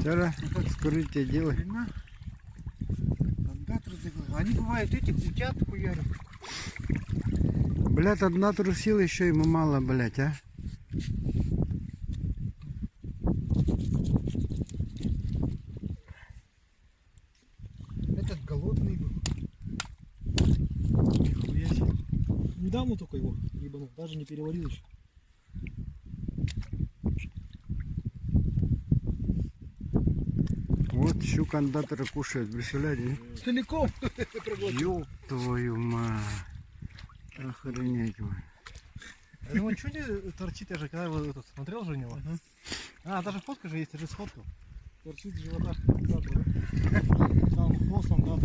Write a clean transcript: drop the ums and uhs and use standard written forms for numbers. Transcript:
Вчера вскрытие делай. Они бывают этих утят хуярят. Блять, одна трусила, еще ему мало, блять, а. Этот голодный был. Нихуя себе. Недавно только его ебанул, даже не переварил еще. Вот щук кондатора кушает, представляете? Целиком. Ёб твою мать. Охренеть, мать. А ему что не торчит, я же когда его этот, смотрел же у него. А, даже фотка же есть, я же сфоткал. Торчит с живота. Там хвостом, да.